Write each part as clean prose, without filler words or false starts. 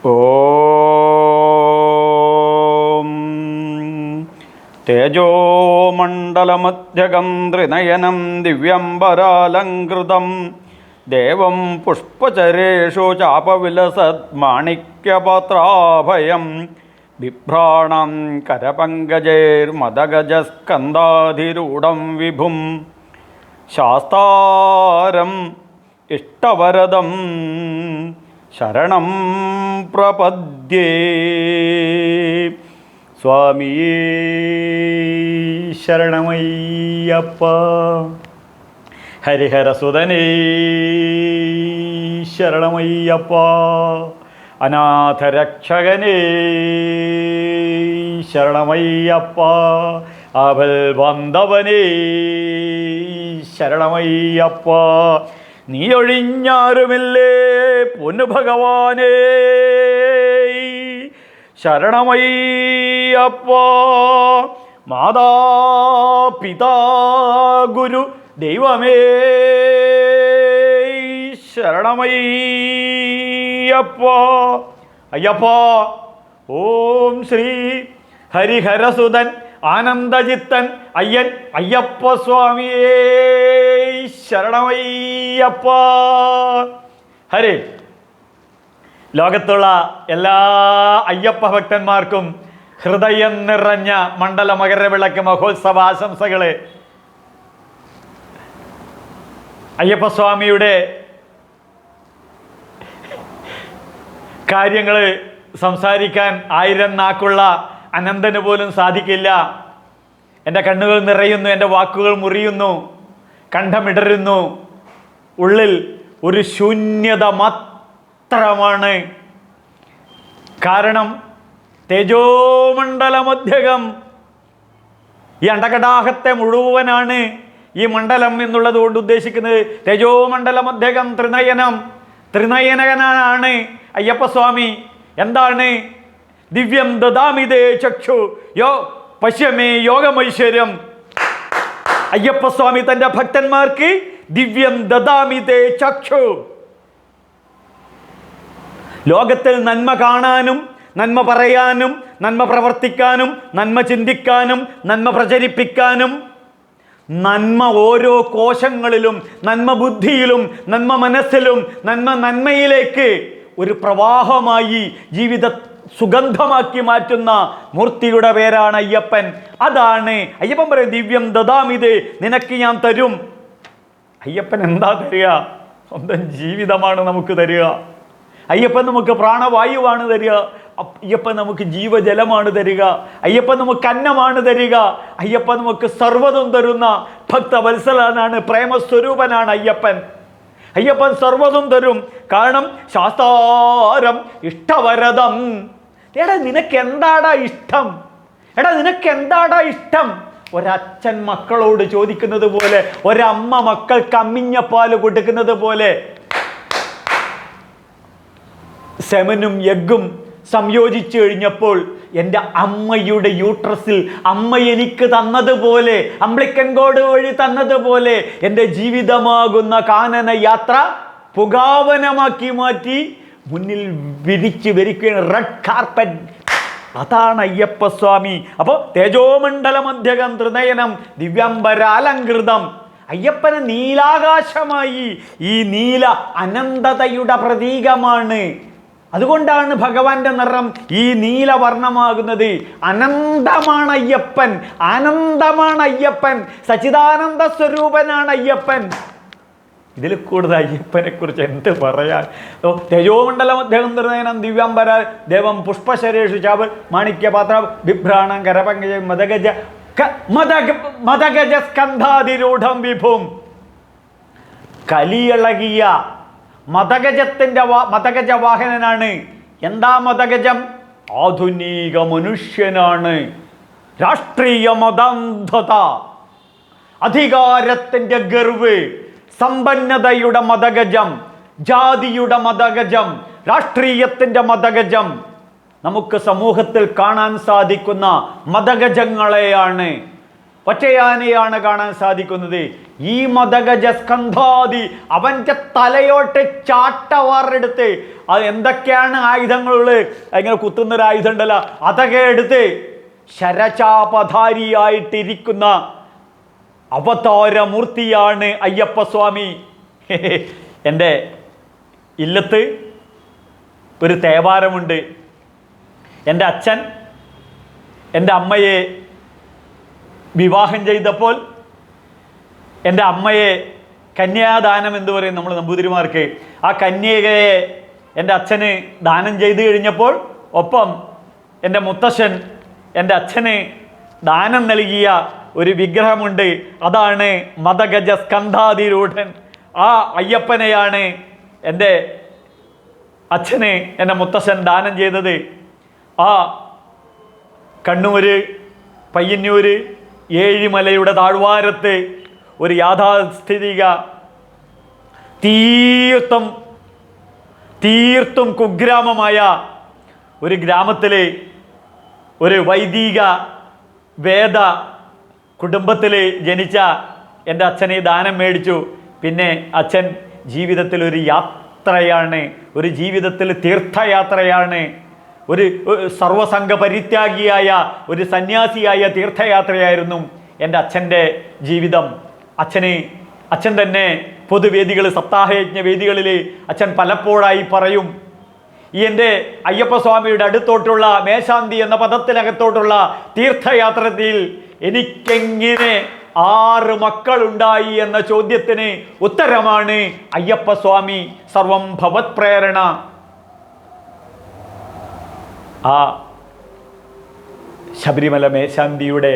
ഓം തേജോമണ്ഡലമധ്യകം ത്രിനയനം ദിവ്യംബരാലങ്കൃതം ദേവം പുഷ്പചരേഷു ചാപവിലസന്മാണിക്യപാത്രാഭയം ബിഭ്രാണം കരപങ്കജൈർമദഗജസ്കന്ധാധിരൂഢം വിഭും ശാസ്താരം ഇഷ്ടവരദം ശരണം പ്രപദ്യേ. സ്വാമിയേ ശരണമയ്യപ്പ. ഹരിഹരസുതനേ ശരണമയ്യപ്പ. അനാഥരക്ഷകനേ ശരണമയ്യപ്പ. ആപൽ ബാന്ധവനേ ശരണമയ്യപ്പ. നീ ഒഴിഞ്ഞാരുമില്ലേ പൊന്നു ഭഗവാനേ ശരണമയ്യപ്പ. മാതാപിതാ ഗുരു ദൈവമേ ശരണമയ്യപ്പ. അയ്യപ്പ. ഓം ശ്രീ ഹരിഹരസുതൻ ആനന്ദചിത്തൻ അയ്യൻ അയ്യപ്പ സ്വാമിയേ ശരണമയ്യപ്പ. ഹരി. ലോകത്തുള്ള എല്ലാ അയ്യപ്പ ഭക്തന്മാർക്കും ഹൃദയം നിറഞ്ഞ മണ്ഡല മകരവിളക്ക് മഹോത്സവ ആശംസകള്. അയ്യപ്പസ്വാമിയുടെ കാര്യങ്ങൾ സംസാരിക്കാൻ 1000 നാക്കുള്ള അനന്തന് പോലും സാധിക്കില്ല. എൻ്റെ കണ്ണുകൾ നിറയുന്നു, എൻ്റെ വാക്കുകൾ മുറിയുന്നു, കണ്ഠമിടരുന്നു. ഉള്ളിൽ ഒരു ശൂന്യത മാത്രമാണ്. കാരണം തേജോമണ്ഡലമധ്യകം, ഈ അണ്ടകടാഹത്തെ മുഴുവനാണ് ഈ മണ്ഡലം എന്നുള്ളത് കൊണ്ട് ഉദ്ദേശിക്കുന്നത്. തേജോമണ്ഡലമധ്യകം ത്രിനയനം, ത്രിനയനനാണ് അയ്യപ്പസ്വാമി. എന്താണ്? ദിവ്യം ദദാമിതേ ചക്ഷു യോ പശ്യമേ യോഗമൈശ്വര്യം. അയ്യപ്പസ്വാമി തൻ്റെ ഭക്തന്മാർക്ക് ദിവ്യം ദദാമിതേ ചക്ഷു. ലോകത്തിൽ നന്മ കാണാനും നന്മ പറയാനും നന്മ പ്രവർത്തിക്കാനും നന്മ ചിന്തിക്കാനും നന്മ പ്രചരിപ്പിക്കാനും നന്മ ഓരോ കോശങ്ങളിലും നന്മ ബുദ്ധിയിലും നന്മ മനസ്സിലും നന്മയിലേക്ക് ഒരു പ്രവാഹമായി ജീവിത സുഗന്ധമാക്കി മാറ്റുന്ന മൂർത്തിയുടെ പേരാണ് അയ്യപ്പൻ. അതാണ് അയ്യപ്പൻ പറയും ദിവ്യം ദദാമിതേ, നിനക്ക് ഞാൻ തരും. അയ്യപ്പൻ എന്താ തരിക? സ്വന്തം ജീവിതമാണ് നമുക്ക് തരിക. അയ്യപ്പൻ നമുക്ക് പ്രാണവായുവാണ് തരിക. അയ്യപ്പൻ നമുക്ക് ജീവജലമാണ് തരിക. അയ്യപ്പൻ നമുക്ക് അന്നമാണ് തരിക. അയ്യപ്പൻ നമുക്ക് സർവ്വതും തരുന്ന ഭക്തവത്സലനാണ്, പ്രേമസ്വരൂപനാണ് അയ്യപ്പൻ. അയ്യപ്പൻ സർവ്വതും തരും. കാരണം ശാസ്താരം ഇഷ്ടവരദം. എടാ നിനക്ക് എന്താടാ ഇഷ്ടം? എടാ നിനക്ക് എന്താടാ ഇഷ്ടം? ഒരച്ഛൻ മക്കളോട് ചോദിക്കുന്നത് പോലെ, ഒരമ്മ മക്കൾക്ക് അമ്മിഞ്ഞ പാല് കൊടുക്കുന്നത് പോലെ, സെമനും എഗ്ഗും സംയോജിച്ചു കഴിഞ്ഞപ്പോൾ എൻ്റെ അമ്മയുടെ യൂട്രസിൽ അമ്മ എനിക്ക് തന്നതുപോലെ, അംബ്ലിക്കൻ കോഡ് വഴി തന്നതുപോലെ എൻ്റെ ജീവിതമാകുന്ന കാനന യാത്ര പുകാവനമാക്കി മാറ്റി മുന്നിൽ വിരിക്കുകയാണ് റെഡ് കാർപ്പറ്റ്. അതാണ് അയ്യപ്പസ്വാമി. അപ്പോൾ തേജോമണ്ഡലമധ്യകം ത്രിനയനം ദിവ്യംബരാലങ്കൃതം. അയ്യപ്പന് നീലാകാശമായി. ഈ നീല അനന്തതയുടെ പ്രതീകമാണ്. അതുകൊണ്ടാണ് ഭഗവാന്റെ നിറം ഈ നീലവർണ്ണമാകുന്നത്. അനന്തമാണ് അയ്യപ്പൻ, ആനന്ദമാണ് അയ്യപ്പൻ, സച്ചിദാനന്ദ സ്വരൂപനാണ് അയ്യപ്പൻ. ഇതിൽ കൂടുതൽ അയ്യപ്പനെ കുറിച്ച് എന്ത് പറയാൻ? തേജോമണ്ഡലമധ്യകം ത്രിനയനം ദിവ്യംബര ദേവം പുഷ്പശരേഷു ചാപ മാണിക്യപാത്ര ബിഭ്രാണം കരപങ്കജ മദഗജ സ്കന്ധാതിരൂഢം വിഭും. കലിയിളകിയ മദഗജ വാഹനനാണ്. എന്താ മദഗജം? ആധുനിക മനുഷ്യനാണ്. രാഷ്ട്രീയ മതാന്ധത, അധികാരത്തിൻ്റെ ഗർവ്, സമ്പന്നതയുടെ മദഗജം, ജാതിയുടെ മദഗജം, രാഷ്ട്രീയത്തിൻ്റെ മദഗജം. നമുക്ക് സമൂഹത്തിൽ കാണാൻ സാധിക്കുന്ന മദഗജങ്ങളെയാണ്, ഒറ്റയാനെയാണ് കാണാൻ സാധിക്കുന്നത്. ഈ മദഗജസ്കന്ധാദി അവൻ്റെ തലയോട്ട് ചാട്ടവാറെടുത്ത്, അത് എന്തൊക്കെയാണ് ആയുധങ്ങളുള്ളത്, ഇങ്ങനെ കുത്തുന്നൊരു ആയുധം ഉണ്ടല്ലോ, അതൊക്കെ എടുത്ത് ശരചാപധാരിയായിട്ടിരിക്കുന്ന അവതാരമൂർത്തിയാണ് അയ്യപ്പസ്വാമി. എൻ്റെ ഇല്ലത്ത് ഒരു തേവാരമുണ്ട്. എൻ്റെ അച്ഛൻ എൻ്റെ അമ്മയെ വിവാഹം ചെയ്തപ്പോൾ എൻ്റെ അമ്മയെ കന്യാദാനം എന്ന് പറയും നമ്മൾ നമ്പൂതിരിമാർക്ക്. ആ കന്യകയെ എൻ്റെ അച്ഛന് ദാനം ചെയ്തു കഴിഞ്ഞപ്പോൾ ഒപ്പം എൻ്റെ മുത്തശ്ശൻ എൻ്റെ അച്ഛന് ദാനം നൽകിയ ഒരു വിഗ്രഹമുണ്ട്. അതാണ് മദഗജ സ്കന്ധാതിരൂഢൻ. ആ അയ്യപ്പനെയാണ് എൻ്റെ അച്ഛന് എൻ്റെ മുത്തശ്ശൻ ദാനം ചെയ്തത്. ആ കണ്ണൂർ പയ്യന്നൂർ ഏഴിമലയുടെ താഴ്വാരത്ത് ഒരു യാഥാസ്ഥിതിക തീർത്തും കുഗ്രാമമായ ഒരു ഗ്രാമത്തിലെ ഒരു വൈദിക വേദ കുടുംബത്തിൽ ജനിച്ച എൻ്റെ അച്ഛനെ ദാനം മേടിച്ചു. പിന്നെ അച്ഛൻ ജീവിതത്തിൽ ഒരു യാത്രയാണ്, ഒരു ജീവിതത്തിൽ തീർത്ഥയാത്രയാണ്, ഒരു സർവസംഘ പരിത്യാഗിയായ ഒരു സന്യാസിയായ തീർത്ഥയാത്രയായിരുന്നു എൻ്റെ അച്ഛൻ്റെ ജീവിതം. അച്ഛൻ തന്നെ പൊതുവേദികൾ, സപ്താഹയജ്ഞ വേദികളിൽ അച്ഛൻ പലപ്പോഴായി പറയും, ഈ എൻ്റെ അയ്യപ്പസ്വാമിയുടെ അടുത്തോട്ടുള്ള മേശാന്തി എന്ന പദത്തിനകത്തോട്ടുള്ള തീർത്ഥയാത്രയിൽ എനിക്കെങ്ങനെ 6 മക്കളുണ്ടായി എന്ന ചോദ്യത്തിന് ഉത്തരമാണ് അയ്യപ്പസ്വാമി സർവം ഭവത് പ്രേരണ. ആ ശബരിമല മേശാന്തിയുടെ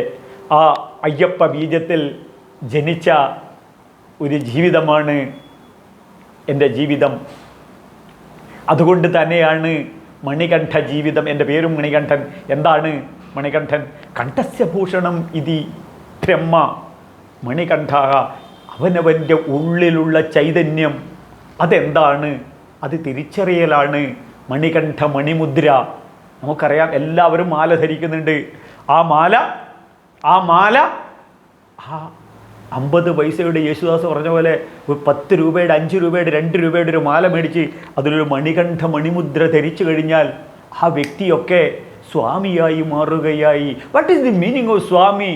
ആ അയ്യപ്പ ബീജത്തിൽ ജനിച്ച ഒരു ജീവിതമാണ് എൻ്റെ ജീവിതം. അതുകൊണ്ട് തന്നെയാണ് മണികണ്ഠ ജീവിതം. എൻ്റെ പേരും മണികണ്ഠൻ. എന്താണ് മണികണ്ഠൻ? കണ്ഠസ്യ ഭൂഷണം ഇതി ബ്രഹ്മ മണികണ്ഠ. അവനവൻ്റെ ഉള്ളിലുള്ള ചൈതന്യം അതെന്താണ്? അത് തിരിച്ചറിയലാണ് മണികണ്ഠ മണിമുദ്ര. നമുക്കറിയാം, എല്ലാവരും മാല ധരിക്കുന്നുണ്ട്. ആ മാല 50 പൈസയുടെ യേശുദാസ് പറഞ്ഞ പോലെ 10 രൂപയുടെ 5 രൂപയുടെ 2 രൂപയുടെ ഒരു മാല മേടിച്ച് അതിലൊരു മണികണ്ഠ മണിമുദ്ര ധരിച്ചു കഴിഞ്ഞാൽ ആ വ്യക്തിയൊക്കെ സ്വാമിയായി മാറുകയായി. What is the meaning of swami?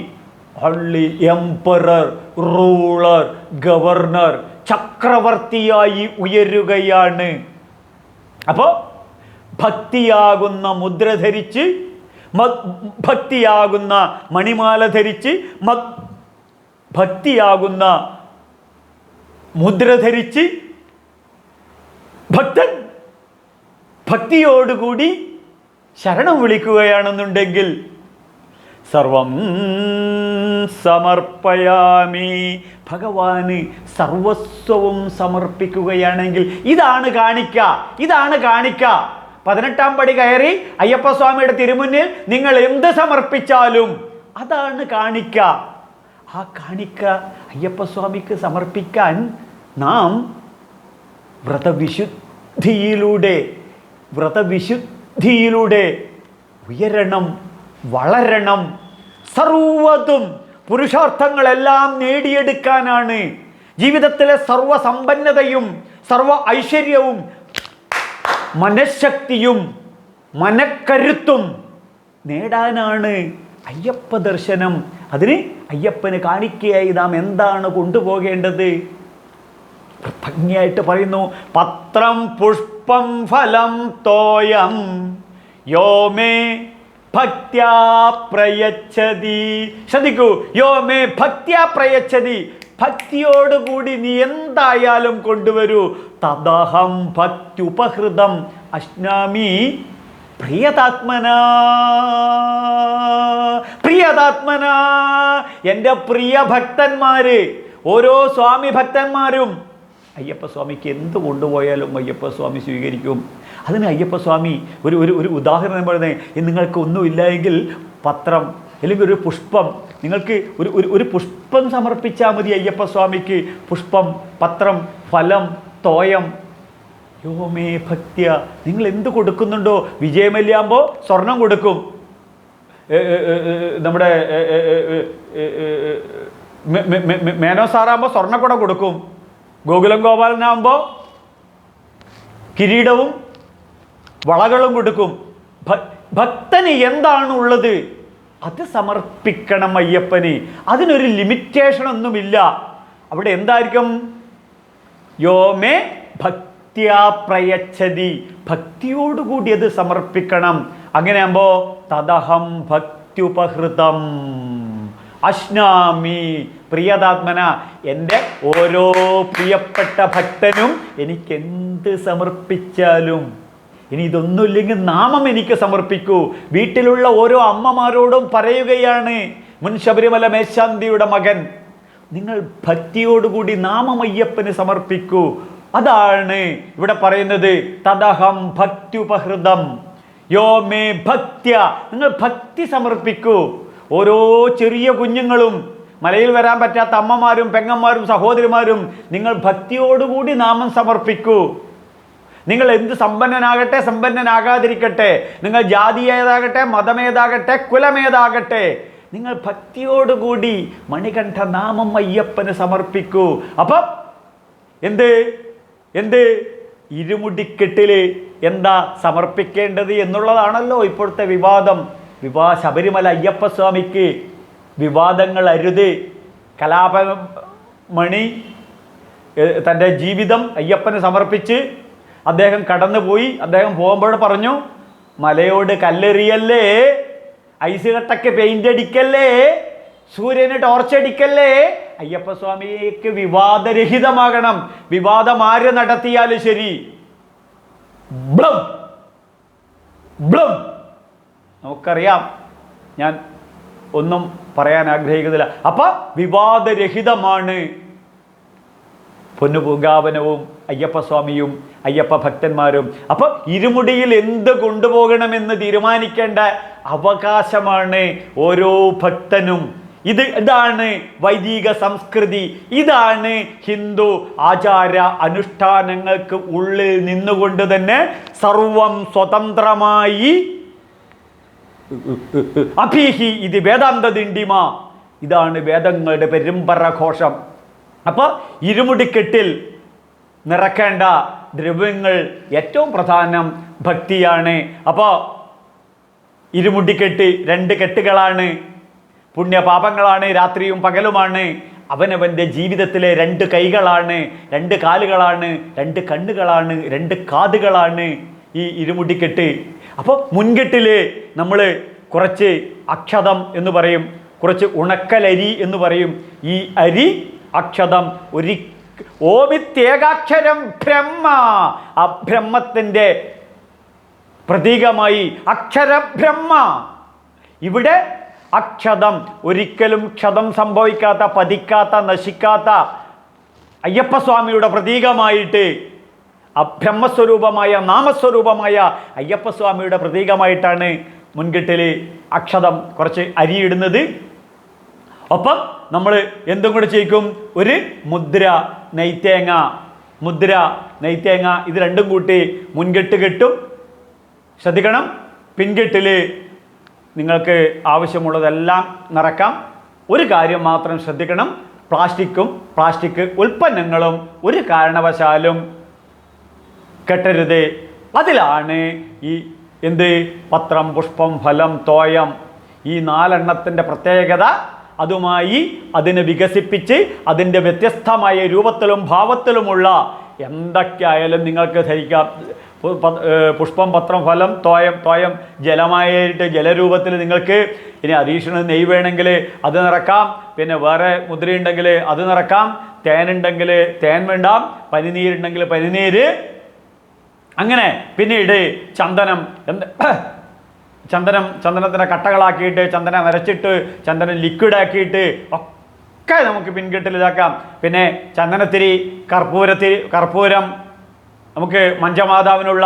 Only emperor, ruler, governor, ചക്രവർത്തിയായി ഉയരുകയാണ്. അപ്പോൾ ഭക്തിയാകുന്ന മുദ്ര ധരിച്ച്, ഭക്തിയാകുന്ന മണിമാല ധരിച്ച്, ഭക്തിയാകുന്ന മുദ്ര ധരിച്ച് ഭക്തൻ ഭക്തിയോടുകൂടി ശരണം വിളിക്കുകയാണെന്നുണ്ടെങ്കിൽ സർവം സമർപ്പയാമി, ഭഗവാന് സർവസ്വവും സമർപ്പിക്കുകയാണെങ്കിൽ ഇതാണ് കാണിക്ക. 18-ാം പടി കയറി അയ്യപ്പസ്വാമിയുടെ തിരുമുന്നിൽ നിങ്ങൾ എന്ത് സമർപ്പിച്ചാലും അതാണ് കാണിക്ക. ആ കാണിക്ക അയ്യപ്പസ്വാമിക്ക് സമർപ്പിക്കാൻ നാം വ്രതവിശുദ്ധിയിലൂടെ ഉയരണം, വളരണം. സർവ്വതും പുരുഷാർത്ഥങ്ങളെല്ലാം നേടിയെടുക്കാനാണ്. ജീവിതത്തിലെ സർവസമ്പന്നതയും സർവ ഐശ്വര്യവും മനഃശക്തിയും മനക്കരുത്തും നേടാനാണ് അയ്യപ്പ ദർശനം. അതിന് അയ്യപ്പന് കാണിക്കയായി നാം എന്താണ് കൊണ്ടുപോകേണ്ടത്? ഭംഗിയായിട്ട് പറയുന്നു, പത്രം പുഷ്പം ഫലം തോയം യോ മേ ഭക്ത്യാ പ്രയച്ഛതി. ശ്രദ്ധിക്കൂ, യോ മേ ഭക്ത്യാ പ്രയച്ഛതി. ഭക്തിയോടുകൂടി നീ എന്തായാലും കൊണ്ടുവരൂ. തദഹം ഭക്ത്യുപഹൃതം അശ്നാമി പ്രിയതാത്മനാ. എൻ്റെ പ്രിയ ഭക്തന്മാര്, ഓരോ സ്വാമി ഭക്തന്മാരും അയ്യപ്പസ്വാമിക്ക് എന്ത് കൊണ്ടുപോയാലും അയ്യപ്പസ്വാമി സ്വീകരിക്കും. അതിന് അയ്യപ്പസ്വാമി ഒരു ഉദാഹരണം പറയുന്നത്, നിങ്ങൾക്ക് ഒന്നുമില്ല എങ്കിൽ പത്രം അല്ലെങ്കിൽ ഒരു പുഷ്പം, നിങ്ങൾക്ക് ഒരു പുഷ്പം സമർപ്പിച്ചാൽ മതി അയ്യപ്പസ്വാമിക്ക്. പുഷ്പം, പത്രം, ഫലം, തോയം. യോമേ ഭക്ത്യ. നിങ്ങൾ എന്ത് കൊടുക്കുന്നുണ്ടോ? വിജയമല്യാകുമ്പോൾ സ്വർണം കൊടുക്കും. നമ്മുടെ മേനോ സാറാകുമ്പോൾ സ്വർണ്ണക്കുട കൊടുക്കും, ഗോകുലം ഗോപാലനാകുമ്പോൾ കിരീടവും വളകളും കൊടുക്കും. ഭക്തന് എന്താണുള്ളത് അത് സമർപ്പിക്കണം അയ്യപ്പന്. അതിനൊരു ലിമിറ്റേഷൻ ഒന്നുമില്ല. അവിടെ എന്തായിരിക്കും? യോമേ ഭക്ത്യാ പ്രയച്ഛതി, ഭക്തിയോടുകൂടി അത് സമർപ്പിക്കണം. അങ്ങനെയാകുമ്പോൾ തദഹം ഭക്ത്യുപഹൃതം അശ്നാമി പ്രിയതാത്മന, എൻ്റെ ഓരോ പ്രിയപ്പെട്ട ഭക്തനും എനിക്കെന്ത് സമർപ്പിച്ചാലും, ഇനി ഇതൊന്നുമില്ലെങ്കിൽ നാമം എനിക്ക് സമർപ്പിക്കൂ. വീട്ടിലുള്ള ഓരോ അമ്മമാരോടും പറയുകയാണ് മുൻ ശബരിമല മേശാന്തിയുടെ മകൻ, നിങ്ങൾ ഭക്തിയോടുകൂടി നാമം അയ്യപ്പന് സമർപ്പിക്കൂ. അതാണ് ഇവിടെ പറയുന്നത്. തദഹം ഭക്ത്യുപഹൃതം യോ മേ ഭക്ത്യ, നിങ്ങൾ ഭക്തി സമർപ്പിക്കൂ. ഓരോ ചെറിയ കുഞ്ഞുങ്ങളും, മലയിൽ വരാൻ പറ്റാത്ത അമ്മമാരും പെങ്ങന്മാരും സഹോദരിമാരും, നിങ്ങൾ ഭക്തിയോടുകൂടി നാമം സമർപ്പിക്കൂ. നിങ്ങൾ എന്ത് സമ്പന്നനാകട്ടെ സമ്പന്നനാകാതിരിക്കട്ടെ, നിങ്ങൾ ജാതി ഏതാകട്ടെ മതമേതാകട്ടെ കുലമേതാകട്ടെ, നിങ്ങൾ ഭക്തിയോടുകൂടി മണികണ്ഠ നാമം അയ്യപ്പന് സമർപ്പിക്കൂ. അപ്പം എന്ത് ഇരുമുടിക്കെട്ടില് എന്താ സമർപ്പിക്കേണ്ടത് എന്നുള്ളതാണല്ലോ ഇപ്പോഴത്തെ വിവാദം. ശബരിമല അയ്യപ്പസ്വാമിക്ക് വിവാദങ്ങൾ അരുത്. കലാപമണി തൻ്റെ ജീവിതം അയ്യപ്പന് സമർപ്പിച്ച് അദ്ദേഹം കടന്നുപോയി. അദ്ദേഹം പോകുമ്പോൾ പറഞ്ഞു, മലയോട് കല്ലെറിയല്ലേ, ഐസ് കട്ടയ്ക്ക് പെയിന്റ് അടിക്കല്ലേ, സൂര്യന് ടോർച്ചടിക്കല്ലേ. അയ്യപ്പസ്വാമിക്ക് വിവാദരഹിതമാകണം. വിവാദം ആര് നടത്തിയാലും ശരി, ബ്ലം ബ്ലം. നമുക്കറിയാം, ഞാൻ ഒന്നും പറയാൻ ആഗ്രഹിക്കുന്നില്ല. അപ്പൊ വിവാദരഹിതമാണ് പൊന്നുപൂങ്കാവനവും അയ്യപ്പസ്വാമിയും അയ്യപ്പ ഭക്തന്മാരും. അപ്പൊ ഇരുമുടിയിൽ എന്ത് കൊണ്ടുപോകണമെന്ന് തീരുമാനിക്കേണ്ട അവകാശമാണ് ഓരോ ഭക്തനും. ഇതാണ് വൈദിക സംസ്കൃതി. ഇതാണ് ഹിന്ദു ആചാര അനുഷ്ഠാനങ്ങൾക്ക് ഉള്ളിൽ നിന്നുകൊണ്ട് തന്നെ സർവം സ്വതന്ത്രമായി അഭീഹി ഇത് വേദാന്ത ദിണ്ടിമ, ഇതാണ് വേദങ്ങളുടെ പെരുമ്പറ ഘോഷം. അപ്പോൾ ഇരുമുടിക്കെട്ടിൽ നിറക്കേണ്ട ദ്രവ്യങ്ങൾ ഏറ്റവും പ്രധാനം ഭക്തിയാണ്. അപ്പോൾ ഇരുമുടിക്കെട്ട് 2 കെട്ടുകളാണ്, പുണ്യപാപങ്ങളാണ്, രാത്രിയും പകലുമാണ്. അവനവൻ്റെ ജീവിതത്തിലെ 2 കൈകളാണ്, 2 കാലുകളാണ്, 2 കണ്ണുകളാണ്, 2 കാതുകളാണ് ഈ ഇരുമുടിക്കെട്ട്. അപ്പോൾ മുൻകെട്ടിൽ നമ്മൾ കുറച്ച് അക്ഷതം എന്ന് പറയും, കുറച്ച് ഉണക്കലരി എന്ന് പറയും. ഈ അരി അക്ഷതം ഓമിത്യേകാക്ഷരം ബ്രഹ്മ, ആ ബ്രഹ്മത്തിൻ്റെ പ്രതീകമായി അക്ഷരബ്രഹ്മ. ഇവിടെ അക്ഷതം, ഒരിക്കലും ക്ഷതം സംഭവിക്കാത്ത, പതിക്കാത്ത, നശിക്കാത്ത അയ്യപ്പസ്വാമിയുടെ പ്രതീകമായിട്ട്, ബ്രഹ്മസ്വരൂപമായ നാമസ്വരൂപമായ അയ്യപ്പസ്വാമിയുടെ പ്രതീകമായിട്ടാണ് മുൻകെട്ടിൽ അക്ഷതം കുറച്ച് അരിയിടുന്നത്. ഒപ്പം നമ്മൾ എന്തും കൂടെ ചെയ്യിക്കും, ഒരു മുദ്ര നെയ്ത്തേങ്ങ, ഇത് 2ഉം കൂട്ടി മുൻകെട്ട് കെട്ടും. ശ്രദ്ധിക്കണം, പിൻകെട്ടിൽ നിങ്ങൾക്ക് ആവശ്യമുള്ളതെല്ലാം നിറക്കാം. ഒരു കാര്യം മാത്രം ശ്രദ്ധിക്കണം, പ്ലാസ്റ്റിക് ഉൽപ്പന്നങ്ങളും ഒരു കാരണവശാലും കെട്ടരുത്. അതിലാണ് ഈ പത്രം, പുഷ്പം, ഫലം, തോയം, ഈ 4 എണ്ണത്തിൻ്റെ പ്രത്യേകത. അതുമായി അതിനെ വികസിപ്പിച്ച് അതിൻ്റെ വ്യത്യസ്തമായ രൂപത്തിലും ഭാവത്തിലുമുള്ള എന്തൊക്കെയായാലും നിങ്ങൾക്ക് ധരിക്കാം. പുഷ്പം, പത്രം, ഫലം, തോയം ജലമായിട്ട് ജലരൂപത്തിൽ നിങ്ങൾക്ക്, ഇനി അരീക്ഷണ നെയ്യ് വേണമെങ്കിൽ അത് നിറക്കാം, പിന്നെ വേറെ മുദ്രയുണ്ടെങ്കിൽ അത് നിറക്കാം, തേനുണ്ടെങ്കിൽ തേൻ വേണ്ടാം, പനിനീരുണ്ടെങ്കിൽ പനിനീര്, അങ്ങനെ. പിന്നീട് ചന്ദനത്തിനെ കട്ടകളാക്കിയിട്ട്, ചന്ദനം അരച്ചിട്ട്, ചന്ദനം ലിക്വിഡാക്കിയിട്ട് ഒക്കെ നമുക്ക് പിൻകെട്ടിൽ ഇതാക്കാം. പിന്നെ ചന്ദനത്തിരി, കർപ്പൂരം, നമുക്ക് മഞ്ചമാതാവിനുള്ള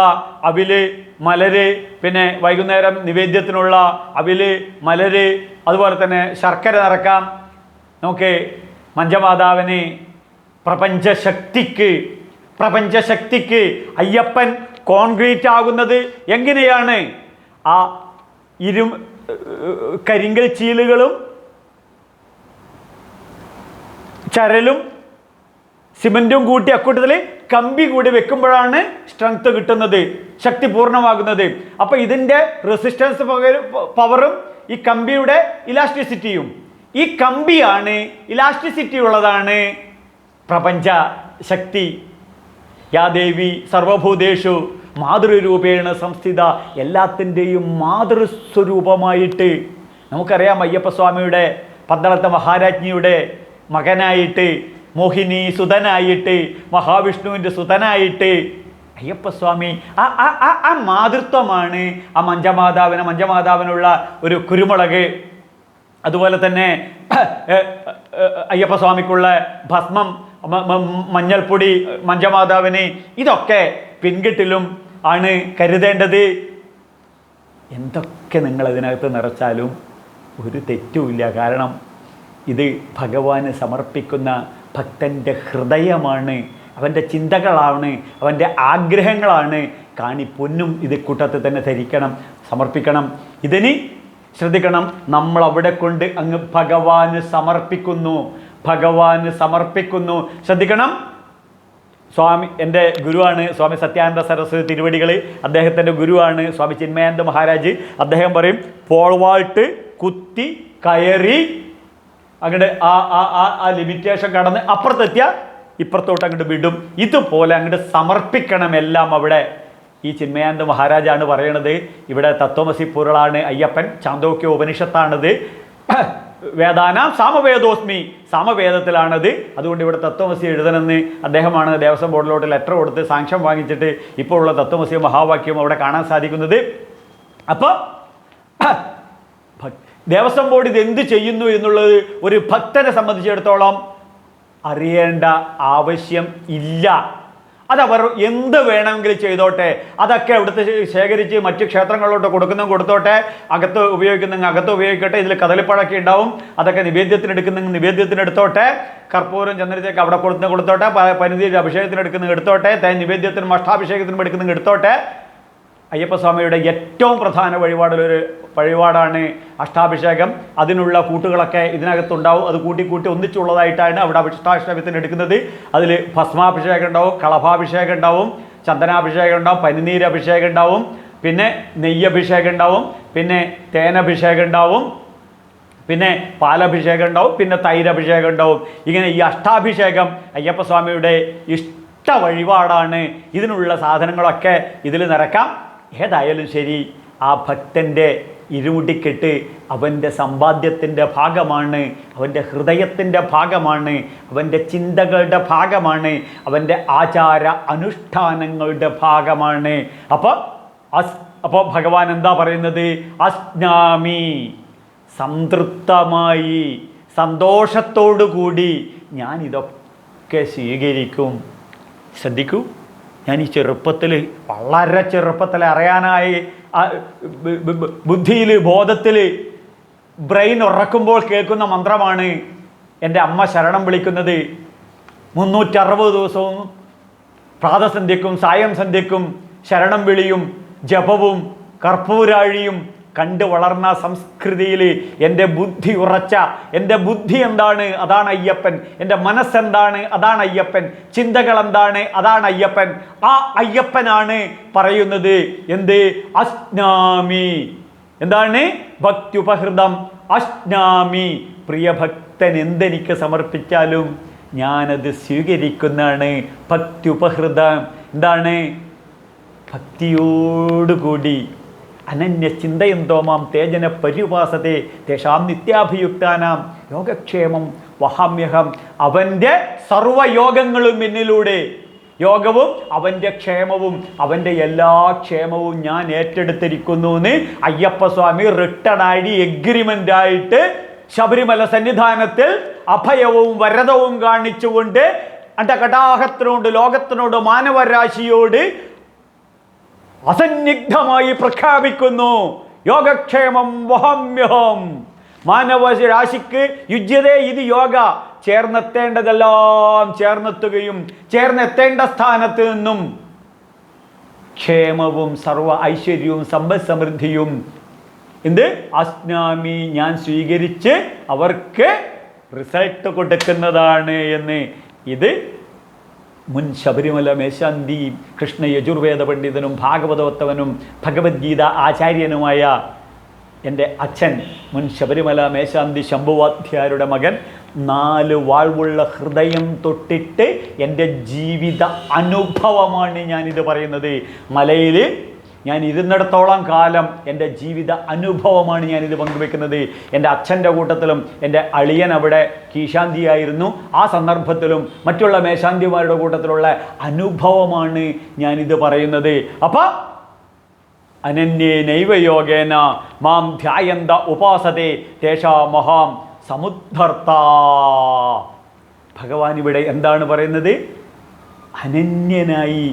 അവില്, മലര്, പിന്നെ വൈകുന്നേരം നിവേദ്യത്തിനുള്ള അവില്, മലര്, അതുപോലെ തന്നെ ശർക്കര നിറക്കാം. നമുക്ക് മഞ്ചമാതാവിന് പ്രപഞ്ചശക്തിക്ക് അയ്യപ്പൻ കോൺക്രീറ്റ് ആകുന്നത് എങ്ങനെയാണ്? ആ കരിങ്കൽ ചീലുകളും ചരലും സിമൻറ്റും കൂട്ടി അക്കൂട്ടത്തിൽ കമ്പി കൂടി വെക്കുമ്പോഴാണ് സ്ട്രെങ്ത് കിട്ടുന്നത്, ശക്തി പൂർണ്ണമാകുന്നത്. അപ്പോൾ ഇതിൻ്റെ റെസിസ്റ്റൻസ് പവറും ഈ കമ്പിയുടെ ഇലാസ്റ്റിസിറ്റിയും, ഈ കമ്പിയാണ് ഇലാസ്റ്റിസിറ്റി ഉള്ളതാണ് പ്രപഞ്ച ശക്തി. യാ ദേവി സർവഭൂതേഷു മാതൃരൂപേണ സംസ്ഥിത, എല്ലാത്തിൻ്റെയും മാതൃസ്വരൂപമായിട്ട്. നമുക്കറിയാം അയ്യപ്പസ്വാമിയുടെ പന്തളത്തെ മഹാരാജ്ഞിയുടെ മകനായിട്ട്, മോഹിനി സുതനായിട്ട്, മഹാവിഷ്ണുവിൻ്റെ സുതനായിട്ട് അയ്യപ്പസ്വാമി ആ മാതൃത്വമാണ് ആ മഞ്ചമാതാവിനുള്ള ഒരു കുരുമുളക്. അതുപോലെ തന്നെ അയ്യപ്പസ്വാമിക്കുള്ള ഭസ്മം, മഞ്ഞൾപ്പൊടി, മഞ്ചമാതാവിന്, ഇതൊക്കെ പിൻകെട്ടിലും ആണ് കരുതേണ്ടത്. എന്തൊക്കെ നിങ്ങൾ ഇതിനകത്ത് നിറച്ചാലും ഒരു തെറ്റുമില്ല. കാരണം ഇത് ഭഗവാന് സമർപ്പിക്കുന്ന ഭക്തൻ്റെ ഹൃദയമാണ്, അവൻ്റെ ചിന്തകളാണ്, അവൻ്റെ ആഗ്രഹങ്ങളാണ്. പൊന്നും ഇത് കൂട്ടത്തിൽ തന്നെ ധരിക്കണം, സമർപ്പിക്കണം. ഇതിന് ശ്രദ്ധിക്കണം, നമ്മൾ അവിടെ കൊണ്ട് അങ്ങ് ഭഗവാന് സമർപ്പിക്കുന്നു. ശ്രദ്ധിക്കണം. സ്വാമി എൻ്റെ ഗുരുവാണ് സ്വാമി സത്യാനന്ദ സരസ്വതി തിരുവടികൾ, അദ്ദേഹത്തിൻ്റെ ഗുരുവാണ് സ്വാമി ചിന്മയാനന്ദ മഹാരാജ്. അദ്ദേഹം പറയും, പോൾവാൾട്ട് കുത്തി കയറി അങ്ങോട്ട് ആ ലിമിറ്റേഷൻ കടന്ന് അപ്പുറത്തെത്തിയ ഇപ്പുറത്തോട്ട് അങ്ങോട്ട് വിടും. ഇതുപോലെ അങ്ങോട്ട് സമർപ്പിക്കണം എല്ലാം അവിടെ. ഈ ചിന്മയാനന്ദ മഹാരാജാണ് പറയണത്. ഇവിടെ തത്വമസി പൊരുളാണ് അയ്യപ്പൻ, ചാന്തോക്യ ഉപനിഷത്താണിത്. വേദാനാം സാമവേദോസ്മി, സാമവേദത്തിലാണത്. അതുകൊണ്ട് ഇവിടെ തത്വമസി എഴുതണമെന്ന് അദ്ദേഹമാണ് ദേവസ്വം ബോർഡിലോട്ട് ലെറ്റർ കൊടുത്ത് സാങ്ക്ഷൻ വാങ്ങിച്ചിട്ട് ഇപ്പോൾ ഉള്ള തത്വമസി മഹാവാക്യം അവിടെ കാണാൻ സാധിക്കുന്നത്. അപ്പോൾ ദേവസ്വം ബോർഡ് ഇത് എന്ത് ചെയ്യുന്നു എന്നുള്ളത് ഒരു ഭക്തനെ സംബന്ധിച്ചിടത്തോളം അറിയേണ്ട ആവശ്യം ഇല്ല. അതവർ എന്ത് വേണമെങ്കിലും ചെയ്തോട്ടെ, അതൊക്കെ അവിടുത്തെ ശേഖരിച്ച് മറ്റ് ക്ഷേത്രങ്ങളിലോട്ട് കൊടുത്തോട്ടെ, അകത്ത് ഉപയോഗിക്കുന്നെങ്കിൽ അകത്ത് ഉപയോഗിക്കട്ടെ, ഇതിൽ കദളിപ്പഴമൊക്കെ ഉണ്ടാവും, അതൊക്കെ നിവേദ്യത്തിനെടുക്കുന്നെങ്കിൽ നിവേദ്യത്തിനെടുത്തോട്ടെ, കർപ്പൂരം ചന്ദ്രത്തേക്ക് അവിടെ കൊടുത്തോട്ടെ, പനിതീര് അഭിഷേകത്തിനെടുക്കുന്ന എടുത്തോട്ടെ, നിവേദ്യത്തിനും അഷ്ടാഭിഷേകത്തിനും എടുക്കുന്ന എടുത്തോട്ടെ. അയ്യപ്പസ്വാമിയുടെ ഏറ്റവും പ്രധാന വഴിപാടാണ് അഷ്ടാഭിഷേകം. അതിനുള്ള കൂട്ടുകളൊക്കെ ഇതിനകത്തുണ്ടാവും. അത് കൂട്ടി ഒന്നിച്ചുള്ളതായിട്ടാണ് അവിടെ അഷ്ടാഭിഷേകത്തിന് എടുക്കുന്നത്. അതിൽ ഭസ്മാഭിഷേകം ഉണ്ടാവും, കളഭാഭിഷേകം ഉണ്ടാവും, ചന്ദനാഭിഷേകം ഉണ്ടാവും, പനിനീര് അഭിഷേകം ഉണ്ടാവും, പിന്നെ നെയ്യഭിഷേകം ഉണ്ടാവും, പിന്നെ തേനഭിഷേകം ഉണ്ടാവും, പിന്നെ പാലഭിഷേകം ഉണ്ടാവും, പിന്നെ തൈരഭിഷേകം ഉണ്ടാവും. ഇങ്ങനെ ഈ അഷ്ടാഭിഷേകം അയ്യപ്പസ്വാമിയുടെ ഇഷ്ട വഴിപാടാണ്. ഇതിനുള്ള സാധനങ്ങളൊക്കെ ഇതിൽ നിറക്കാം. ഏതായാലും ശരി, ആ ഭക്തൻ്റെ ഇരുമുടിക്കെട്ട് അവൻ്റെ സമ്പാദ്യത്തിൻ്റെ ഭാഗമാണ്, അവൻ്റെ ഹൃദയത്തിൻ്റെ ഭാഗമാണ്, അവൻ്റെ ചിന്തകളുടെ ഭാഗമാണ്, അവൻ്റെ ആചാര അനുഷ്ഠാനങ്ങളുടെ ഭാഗമാണ്. അപ്പോൾ ഭഗവാൻ എന്താ പറയുന്നത്? അസ്നാമി, സംതൃപ്തമായി സന്തോഷത്തോടു കൂടി ഞാൻ ഇതൊക്കെ സ്വീകരിക്കും. ശ്രദ്ധിക്കൂ, ഞാൻ ഈ വളരെ ചെറുപ്പത്തിൽ അറിയാനായി ബുദ്ധിയിൽ ബോധത്തിൽ ബ്രെയിൻ ഉറക്കുമ്പോൾ കേൾക്കുന്ന മന്ത്രമാണ് എൻ്റെ അമ്മ ശരണം വിളിക്കുന്നത്. 360 ദിവസവും പ്രാതസന്ധ്യക്കും സായം സന്ധ്യക്കും ശരണം വിളിയും ജപവും കർപ്പൂരാഴിയും കണ്ടു വളർന്ന സംസ്കൃതിയിൽ എൻ്റെ ബുദ്ധി ഉറച്ച, എൻ്റെ ബുദ്ധി എന്താണ് അതാണ് അയ്യപ്പൻ, എൻ്റെ മനസ്സെന്താണ് അതാണ് അയ്യപ്പൻ, ചിന്തകൾ എന്താണ് അതാണ് അയ്യപ്പൻ. ആ അയ്യപ്പനാണ് പറയുന്നത് എന്ത്? അസ്നാമി. എന്താണ്? ഭക്ത്യുപഹൃതം അസ്നാമി. പ്രിയഭക്തൻ എന്തെനിക്ക് സമർപ്പിച്ചാലും ഞാനത് സ്വീകരിക്കുന്നതാണ്. ഭക്ത്യുപഹൃതം എന്താണ്? ഭക്തിയോടുകൂടി. അനന്യ ചിന്തയന്തോ മാം തേജന പര്യുപാസത്തെ തേഷാം നിത്യാഭിയുക്താനാം യോഗക്ഷേമം വഹാമ്യഹം. അവൻ്റെ സർവയോഗങ്ങളും എന്നിലൂടെ, യോഗവും അവൻ്റെ ക്ഷേമവും, അവൻ്റെ എല്ലാ ക്ഷേമവും ഞാൻ ഏറ്റെടുത്തിരിക്കുന്നു എന്ന് അയ്യപ്പസ്വാമി റിട്ടേണായി എഗ്രിമെൻ്റായിട്ട് ശബരിമല സന്നിധാനത്തിൽ അഭയവും വരദവും കാണിച്ചുകൊണ്ട് അണ്ടകടാഹത്തിനോട്, ലോകത്തിനോട്, മാനവരാശിയോട് അസന്നിഗ്ധമായി പ്രഖ്യാപിക്കുന്നു. യോഗക്ഷേമം വഹാമ്യഹം. മാനവരാശിക്ക് യുജ്യതേ ഇത് യോഗ. ചേർന്നെത്തേണ്ടതെല്ലാം ചേർന്നെത്തുകയും ചേർന്നെത്തേണ്ട സ്ഥാനത്ത് നിന്നും ക്ഷേമവും സർവ ഐശ്വര്യവും സമ്പദ് സമൃദ്ധിയും എന്ത്? അസ്നാമി, ഞാൻ സ്വീകരിച്ച് അവർക്ക് റിസൾട്ട് കൊടുക്കുന്നതാണ് എന്ന് ഇത് മുൻ ശബരിമല മേശാന്തിയും കൃഷ്ണ യജുർവേദ പണ്ഡിതനും ഭാഗവതോത്തമനും ഭഗവത്ഗീത ആചാര്യനുമായ എൻ്റെ അച്ഛൻ മുൻ ശബരിമല മേശാന്തി ശംഭുവാധ്യാരുടെ മകൻ 4 വാൾവുള്ള ഹൃദയം തൊട്ടിട്ട് എൻ്റെ ജീവിത അനുഭവമാണ് ഞാനിത് പറയുന്നത്. മലയിൽ ഞാൻ ഇരുന്നിടത്തോളം കാലം എൻ്റെ ജീവിത അനുഭവമാണ് ഞാനിത് പങ്കുവെക്കുന്നത്. എൻ്റെ അച്ഛൻ്റെ കൂട്ടത്തിലും എൻ്റെ അളിയൻ അവിടെ കീശാന്തിയായിരുന്നു, ആ സന്ദർഭത്തിലും മറ്റുള്ള മേശാന്തിമാരുടെ കൂട്ടത്തിലുള്ള അനുഭവമാണ് ഞാനിത് പറയുന്നത്. അപ്പം അനന്യേ നൈവയോഗേന മാം ധ്യായന്ത ഉപാസതേ തേഷാ മഹാം സമുദ്ധർത്ത. ഭഗവാൻ ഇവിടെ എന്താണ് പറയുന്നത്? അനന്യനായി,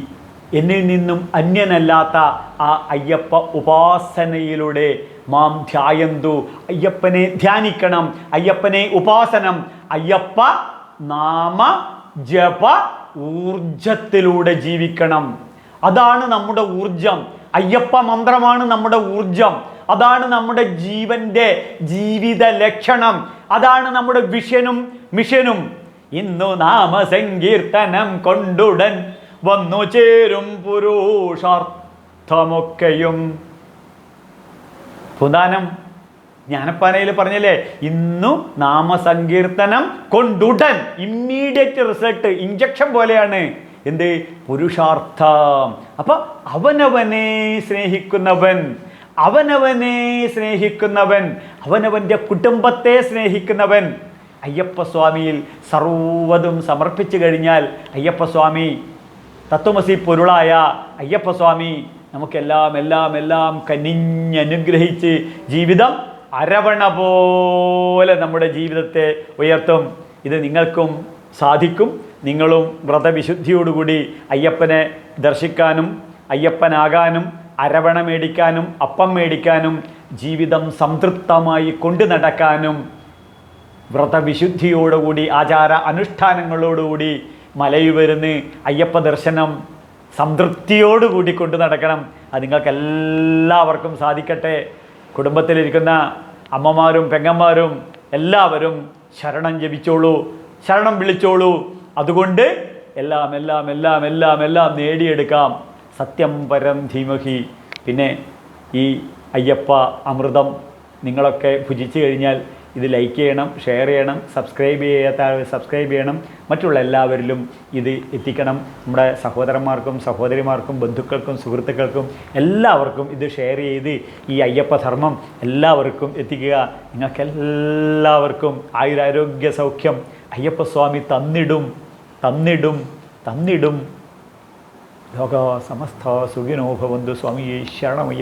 എന്നിൽ നിന്നും അന്യനല്ലാത്ത ആ അയ്യപ്പ ഉപാസനയിലൂടെ മാം ധ്യായന്തു, അയ്യപ്പനെ ധ്യാനിക്കണം, അയ്യപ്പനെ ഉപാസനം, അയ്യപ്പ നാമ ജപ ഊർജത്തിലൂടെ ജീവിക്കണം. അതാണ് നമ്മുടെ ഊർജം. അയ്യപ്പ മന്ത്രമാണ് നമ്മുടെ ഊർജം. അതാണ് നമ്മുടെ ജീവന്റെ ജീവിത ലക്ഷണം. അതാണ് നമ്മുടെ വിഷനും മിഷനും. ഇന്നു നാമസങ്കീർത്തനം കൊണ്ടുടൻ വന്നു ചേരും പുരുഷാർത്ഥമൊക്കെയും. പുതാനം ജ്ഞാനപ്പാനയിൽ പറഞ്ഞല്ലേ, ഇന്നു നാമസങ്കീർത്തനം കൊണ്ടുടൻ, ഇമ്മീഡിയറ്റ് റിസൾട്ട്, ഇഞ്ചക്ഷൻ പോലെയാണ്. എന്ത്? പുരുഷാർത്ഥം. അപ്പം അവനവനെ സ്നേഹിക്കുന്നവൻ, അവനവൻ്റെ കുടുംബത്തെ സ്നേഹിക്കുന്നവൻ അയ്യപ്പസ്വാമിയിൽ സർവ്വതും സമർപ്പിച്ചു കഴിഞ്ഞാൽ അയ്യപ്പസ്വാമി, തത്വമസി പൊരുളായ അയ്യപ്പസ്വാമി നമുക്കെല്ലാം എല്ലാം എല്ലാം കനിഞ്ഞനുഗ്രഹിച്ച് ജീവിതം അരവണ പോലെ നമ്മുടെ ജീവിതത്തെ ഉയർത്തും. ഇത് നിങ്ങൾക്കും സാധിക്കും. നിങ്ങളും വ്രതവിശുദ്ധിയോടുകൂടി അയ്യപ്പനെ ദർശിക്കാനും അയ്യപ്പനാകാനും അരവണ മേടിക്കാനും അപ്പം മേടിക്കാനും ജീവിതം സംതൃപ്തമായി കൊണ്ടു നടക്കാനും വ്രതവിശുദ്ധിയോടുകൂടി ആചാര അനുഷ്ഠാനങ്ങളോടുകൂടി മലയിൽ വരുന്ന് അയ്യപ്പ ദർശനം സംതൃപ്തിയോടുകൂടി കൊണ്ടു നടക്കണം. അത് നിങ്ങൾക്കെല്ലാവർക്കും സാധിക്കട്ടെ. കുടുംബത്തിലിരിക്കുന്ന അമ്മമാരും പെങ്ങന്മാരും എല്ലാവരും ശരണം ജപിച്ചോളൂ, ശരണം വിളിച്ചോളൂ. അതുകൊണ്ട് എല്ലാം എല്ലാം എല്ലാം എല്ലാം എല്ലാം നേടിയെടുക്കാം. സത്യം പരം ധീമഹി. പിന്നെ ഈ അയ്യപ്പ അമൃതം നിങ്ങളൊക്കെ ഭുജിച്ചു കഴിഞ്ഞാൽ ഇത് ലൈക്ക് ചെയ്യണം, ഷെയർ ചെയ്യണം, സബ്സ്ക്രൈബ് ചെയ്യണം. മറ്റുള്ള എല്ലാവരിലും ഇത് എത്തിക്കണം. നമ്മുടെ സഹോദരന്മാർക്കും സഹോദരിമാർക്കും ബന്ധുക്കൾക്കും സുഹൃത്തുക്കൾക്കും എല്ലാവർക്കും ഇത് ഷെയർ ചെയ്ത് ഈ അയ്യപ്പ ധർമ്മം എല്ലാവർക്കും എത്തിക്കുക. നിങ്ങൾക്കെല്ലാവർക്കും ആയുരാരോഗ്യ സൗഖ്യം അയ്യപ്പസ്വാമി തന്നിടും. ലോക സമസ്ത സുഖിനോ ഭവന്തു. സ്വാമിയേ ശരണമയ്യ.